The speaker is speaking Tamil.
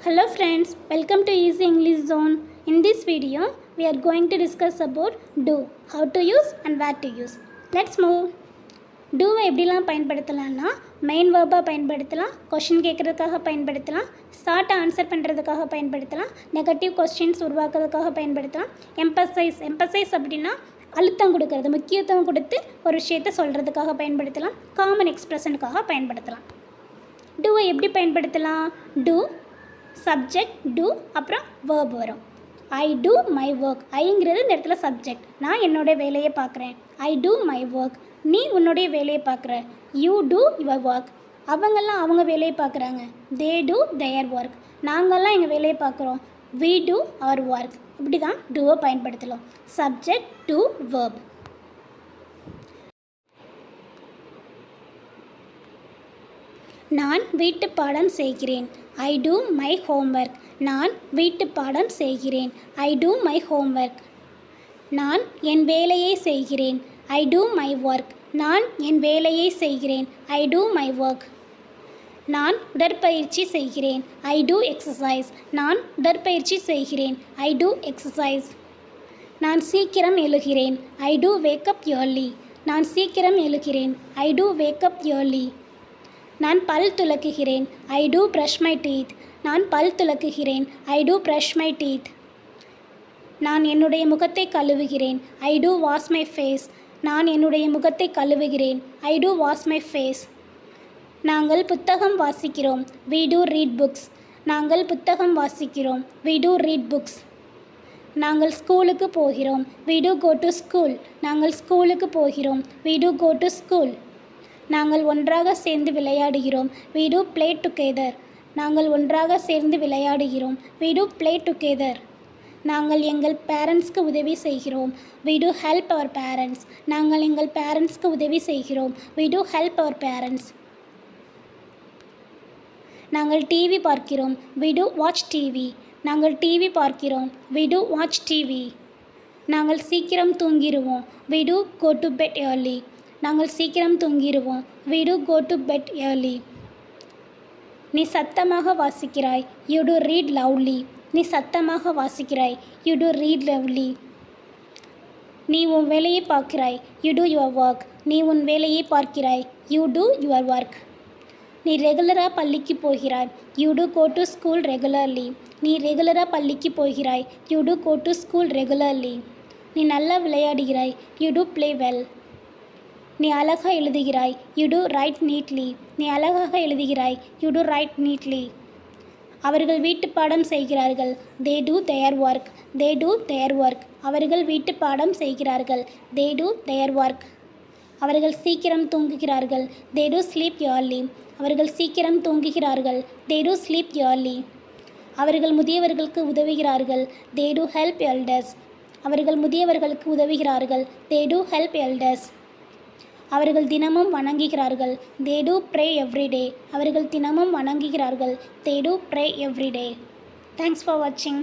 Hello friends, welcome to Easy English Zone. In this video, we are going to discuss about do, how to use and where to use. Let's move. டூவை எப்படிலாம் பயன்படுத்தலாம்னா மெயின் வேர்பாக பயன்படுத்தலாம், கொஷின் கேட்குறதுக்காக பயன்படுத்தலாம், ஷார்ட் ஆன்சர் பண்ணுறதுக்காக பயன்படுத்தலாம், நெகட்டிவ் கொஸ்டின்ஸ் உருவாக்குறதுக்காக பயன்படுத்தலாம். எம்பசைஸ் அப்படின்னா அழுத்தம் கொடுக்கறது, முக்கியத்துவம் கொடுத்து ஒரு விஷயத்தை சொல்கிறதுக்காக பயன்படுத்தலாம். காமன் எக்ஸ்பிரஷனுக்காக பயன்படுத்தலாம். டூவை எப்படி பயன்படுத்தலாம்? டூ சப்ஜெக்ட், டூ அப்புறம் வேர்ப் வரும். ஐ டூ மை ஒர்க். ஐங்கிறது இந்த இடத்துல சப்ஜெக்ட், நான் என்னோடய வேலையை பார்க்குறேன். ஐ டூ மை ஒர்க், நீ உன்னுடைய வேலையை பார்க்குற. யூ டூ யுவர் ஒர்க், அவங்கெல்லாம் அவங்க வேலையை பார்க்குறாங்க. தே டூ தேர் ஒர்க், நாங்கள்லாம் எங்கள் வேலையை பார்க்குறோம். We do our work. இப்படி தான் டூவை பயன்படுத்தலாம். Subject to verb. நான் வீட்டு பாடம் செய்கிறேன். I do my homework. நான் வீட்டு பாடம் செய்கிறேன். I do my homework. நான் என் வேலையை செய்கிறேன். I do my work. நான் என் வேலையை செய்கிறேன். I do my work. நான் உடற்பயிற்சி செய்கிறேன். I do exercise. நான் உடற்பயிற்சி செய்கிறேன். I do exercise. நான் சீக்கிரம் எழுகிறேன். I do wake up early. நான் சீக்கிரம் எழுகிறேன். I do wake up early. நான் பல் துலக்குகிறேன். I do brush my teeth. நான் பல் துலக்குகிறேன். I do brush my teeth. நான் என்னுடைய முகத்தை கழுவுகிறேன். I do wash my face. நான் என்னுடைய முகத்தை கழுவுகிறேன். I do wash my face. நாங்கள் புத்தகம் வாசிக்கிறோம். We do read books. நாங்கள் புத்தகம் வாசிக்கிறோம். We do read books. நாங்கள் ஸ்கூலுக்கு போகிறோம். We do go to school. நாங்கள் ஸ்கூலுக்கு போகிறோம். We do go to school. நாங்கள் ஒன்றாக சேர்ந்து விளையாடுகிறோம். We do play together. நாங்கள் ஒன்றாக சேர்ந்து விளையாடுகிறோம். We do play together. நாங்கள் எங்கள் பேரண்ட்ஸ்க்கு உதவி செய்கிறோம். We do help our parents. நாங்கள் எங்கள் பேரண்ட்ஸ்க்கு உதவி செய்கிறோம். We do help our parents. நாங்கள் டிவி பார்க்கிறோம். We do watch TV. நாங்கள் டிவி பார்க்கிறோம். We do watch TV. நாங்கள் சீக்கிரம் தூங்கிடுவோம். We do go to bed early. நாங்கள் சீக்கிரம் தூங்கிடுவோம். We do go to bed early. நீ சத்தமாக வாசிக்கிறாய். You do read lovely. நீ சத்தமாக வாசிக்கிறாய். You do read lovely. நீ உன் வேலையை பார்க்கிறாய். You do your work. நீ உன் வேலையை பார்க்கிறாய். You do your work. நீ ரெகுலராக பள்ளிக்கு போகிறாய். You do go to school regularly. நீ ரெகுலராக பள்ளிக்கு போகிறாய். You do go to school regularly. நீ நல்லா விளையாடுகிறாய். You do play well. நீ அழகாக எழுதுகிறாய். You do write neatly. நீ அழகாக எழுதுகிறாய். You do write neatly. அவர்கள் வீட்டு பாடம் செய்கிறார்கள். They do their work. They do their work. அவர்கள் வீட்டு பாடம் செய்கிறார்கள். They do their work. அவர்கள் சீக்கிரம் தூங்குகிறார்கள். They do sleep early. அவர்கள் சீக்கிரம் தூங்குகிறார்கள். They do sleep early. அவர்கள் முதியவர்களுக்கு உதவுகிறார்கள். They do help elders. அவர்கள் முதியவர்களுக்கு உதவுகிறார்கள். They do help elders. அவர்கள் தினமும் வணங்குகிறார்கள். They do pray everyday. அவர்கள் தினமும் வணங்குகிறார்கள். They do pray everyday. Thanks for வாட்சிங்.